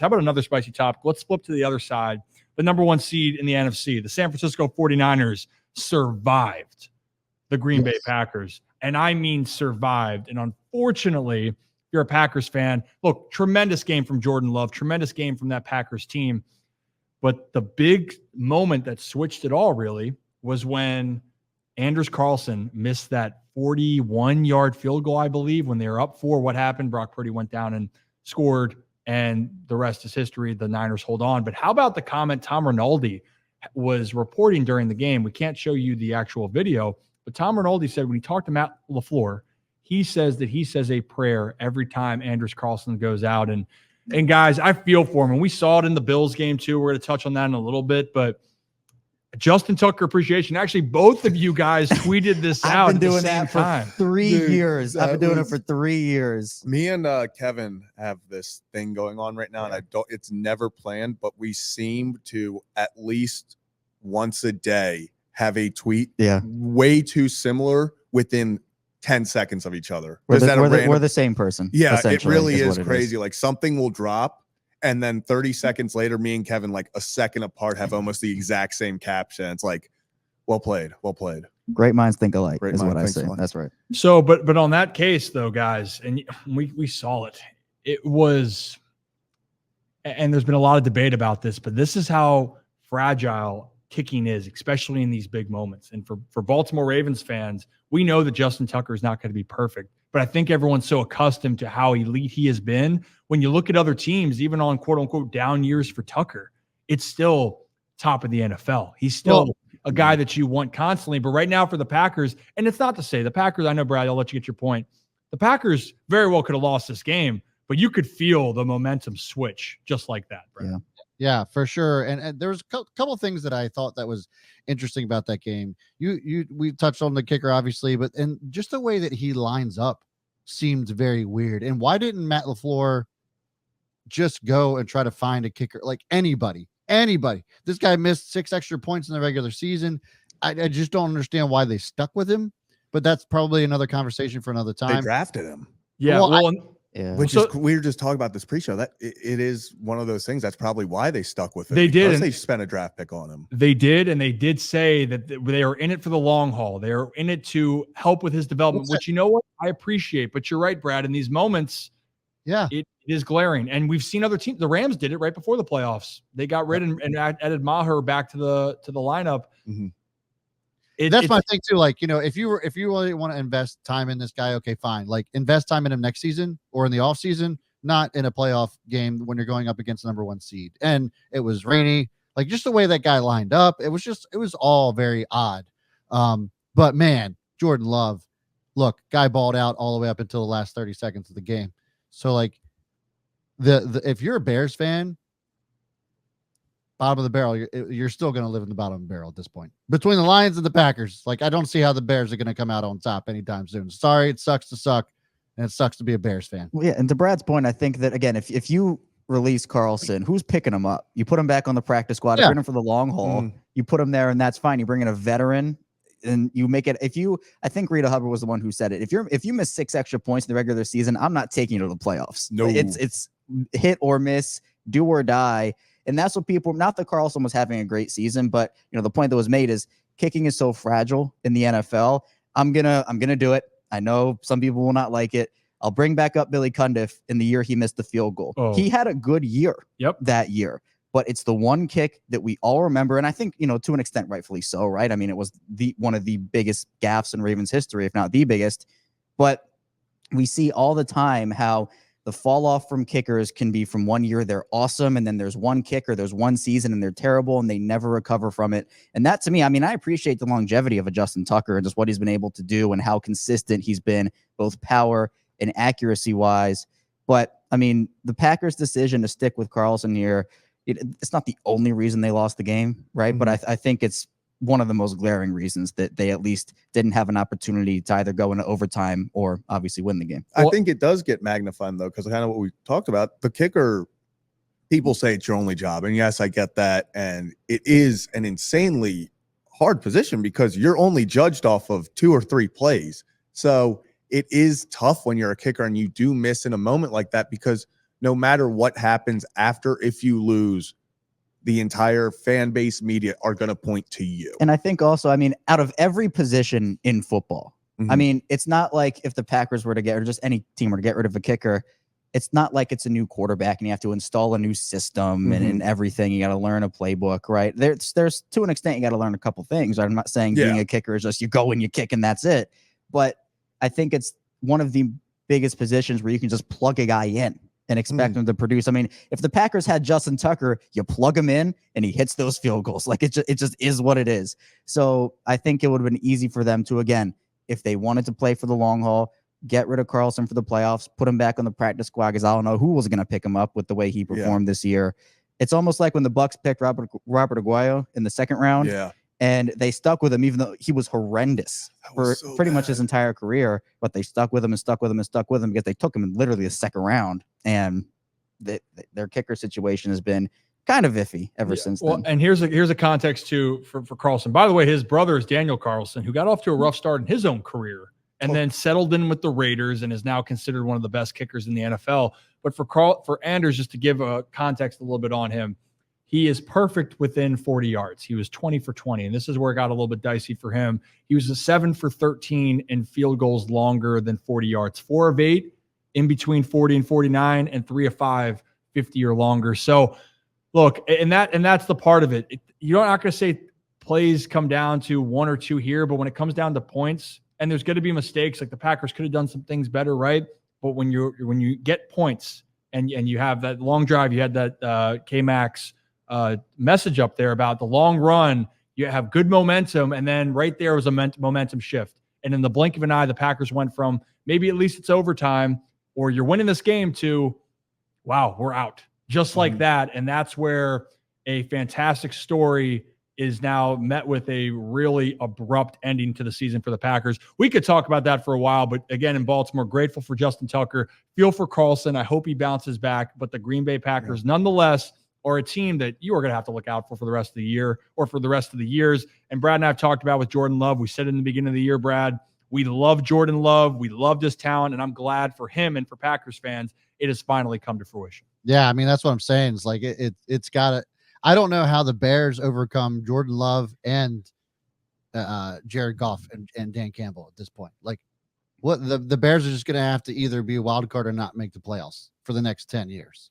How about another spicy topic? Let's flip to the other side. The number 1 seed in the NFC, the San Francisco 49ers, survived the Green Bay Packers. And I mean survived. And unfortunately, if you're a Packers fan, look, tremendous game from Jordan Love, tremendous game from that Packers team. But the big moment that switched it all really was when Anders Carlson missed that 41-yard field goal, I believe, when they were up 4. What happened? Brock Purdy went down and scored, and the rest is history. The Niners hold on. But how about the comment Tom Rinaldi was reporting during the game? We can't show you the actual video, but Tom Rinaldi said when he talked to Matt LaFleur, he says that he says a prayer every time Anders Carlson goes out. And guys, I feel for him. And we saw it in the Bills game too. We're going to touch on that in a little bit, but Justin Tucker appreciation. Actually, both of you guys tweeted this out. I've been doing that for 3 years. I've been doing it for 3 years. Me and Kevin have this thing going on right now, and it's never planned, but we seem to at least once a day have a tweet way too similar within 10 seconds of each other. We're the same person. Yeah, it really is crazy. Like something will drop, and then 30 seconds later, me and Kevin, like a second apart, have almost the exact same caption. It's like, well played, well played. Great minds think alike is what I say. That's right. So, but on that case though, guys, and we saw it. It was, and there's been a lot of debate about this, but this is how fragile kicking is, especially in these big moments. And for Baltimore Ravens fans, we know that Justin Tucker is not going to be perfect, but I think everyone's so accustomed to how elite he has been. When you look at other teams, even on quote unquote down years for Tucker, it's still top of the NFL. He's still a guy that you want constantly. But right now for the Packers, and it's not to say the Packers, I know, Brad, I'll let you get your point. The Packers very well could have lost this game, but you could feel the momentum switch just like that, Brad. Yeah, for sure. And there was a couple of things that I thought that was interesting about that game. We touched on the kicker, obviously, but and just the way that he lines up seemed very weird. And why didn't Matt LaFleur just go and try to find a kicker? Like anybody. This guy missed 6 extra points in the regular season. I just don't understand why they stuck with him, but that's probably another conversation for another time. They drafted him. Yeah. Which is, we were just talking about this pre-show, that it is one of those things. That's probably why they stuck with it. They did. They spent a draft pick on him. They did. And they did say that they are in it for the long haul. They are in it to help with his development, which, you know what, I appreciate. But you're right, Brad, in these moments, it is glaring. And we've seen other teams. The Rams did it right before the playoffs. They got rid and added Maher back to the lineup. Mm-hmm. That's my thing too. Like, you know, if you really want to invest time in this guy, okay, fine. Like invest time in him next season or in the off season, not in a playoff game when you're going up against the number 1 seed. And it was rainy, like just the way that guy lined up. It was all very odd. But man, Jordan Love, look, guy balled out all the way up until the last 30 seconds of the game. So like if you're a Bears fan, bottom of the barrel, you're still going to live in the bottom of the barrel at this point. Between the Lions and the Packers, like I don't see how the Bears are going to come out on top anytime soon. Sorry, it sucks to suck, and it sucks to be a Bears fan. Well, yeah, and to Brad's point, I think that, again, if you release Carlson, who's picking him up? You put him back on the practice squad, bring him for the long haul. You put him there, and that's fine. You bring in a veteran, and you make it. I think Rita Hubbard was the one who said it. If you miss 6 extra points in the regular season, I'm not taking you to the playoffs. No, it's hit or miss, do or die. And that's what people, not that Carlson was having a great season, but you know, the point that was made is kicking is so fragile in the NFL. I'm gonna do it. I know some people will not like it. I'll bring back up Billy Cundiff in the year he missed the field goal. He had a good year that year, but it's the one kick that we all remember. And I think, you know, to an extent, rightfully so, right? I mean, it was one of the biggest gaffes in Ravens history, if not the biggest, but we see all the time how the fall off from kickers can be from 1 year, they're awesome. And then there's one kicker, there's one season and they're terrible and they never recover from it. And that to me, I mean, I appreciate the longevity of a Justin Tucker and just what he's been able to do and how consistent he's been, both power and accuracy wise. But I mean, the Packers' decision to stick with Carlson here, it's not the only reason they lost the game, right? But I think it's one of the most glaring reasons that they at least didn't have an opportunity to either go into overtime or obviously win the game. I think it does get magnified though, because kind of what we talked about, the kicker, people say it's your only job. And yes, I get that. And it is an insanely hard position because you're only judged off of 2 or 3 plays. So it is tough when you're a kicker and you do miss in a moment like that, because no matter what happens after, if you lose, the entire fan base, media are going to point to you. And I think also, I mean, out of every position in football, I mean, it's not like if the Packers were to get, or just any team were to get rid of a kicker, it's not like it's a new quarterback and you have to install a new system and everything. You got to learn a playbook, right? There's to an extent, you got to learn a couple things. I'm not saying being a kicker is just you go and you kick and that's it. But I think it's one of the biggest positions where you can just plug a guy in and expect him to produce. I mean, if the Packers had Justin Tucker, you plug him in and he hits those field goals. Like it just is what it is. So I think it would have been easy for them to, again, if they wanted to play for the long haul, get rid of Carlson for the playoffs, put him back on the practice squad, because I don't know who was going to pick him up with the way he performed this year. It's almost like when the Bucs picked Robert Aguayo in the second round. Yeah. And they stuck with him, even though he was horrendous for pretty much his entire career. But they stuck with him because they took him in literally the second round. And their kicker situation has been kind of iffy ever since then. And here's a context too for Carlson. By the way, his brother is Daniel Carlson, who got off to a rough start in his own career and then settled in with the Raiders and is now considered one of the best kickers in the NFL. But for Anders, just to give a context a little bit on him, he is perfect within 40 yards. He was 20 for 20, and this is where it got a little bit dicey for him. He was a 7 for 13 in field goals longer than 40 yards, 4 of 8 in between 40 and 49, and 3 of 5, 50 or longer. So look, and that's the part of it. You're not going to say plays come down to 1 or 2 here, but when it comes down to points, and there's going to be mistakes, like the Packers could have done some things better, right? But when you get points and you have that long drive, you had that K-Max message up there about the long run, you have good momentum, and then right there was a momentum shift. And in the blink of an eye, the Packers went from maybe at least it's overtime or you're winning this game to, wow, we're out. Just like that. And that's where a fantastic story is now met with a really abrupt ending to the season for the Packers. We could talk about that for a while, but again, in Baltimore, grateful for Justin Tucker. Feel for Carlson. I hope he bounces back. But the Green Bay Packers, nonetheless, are a team that you are going to have to look out for the rest of the year or for the rest of the years. And Brad and I have talked about with Jordan Love. We said in the beginning of the year, Brad, we love Jordan Love. We loved his talent, and I'm glad for him and for Packers fans, it has finally come to fruition. Yeah, I mean, that's what I'm saying. It's like it's got to. I don't know how the Bears overcome Jordan Love and Jared Goff and Dan Campbell at this point. Like, what the Bears are just going to have to either be a wild card or not make the playoffs for the next 10 years.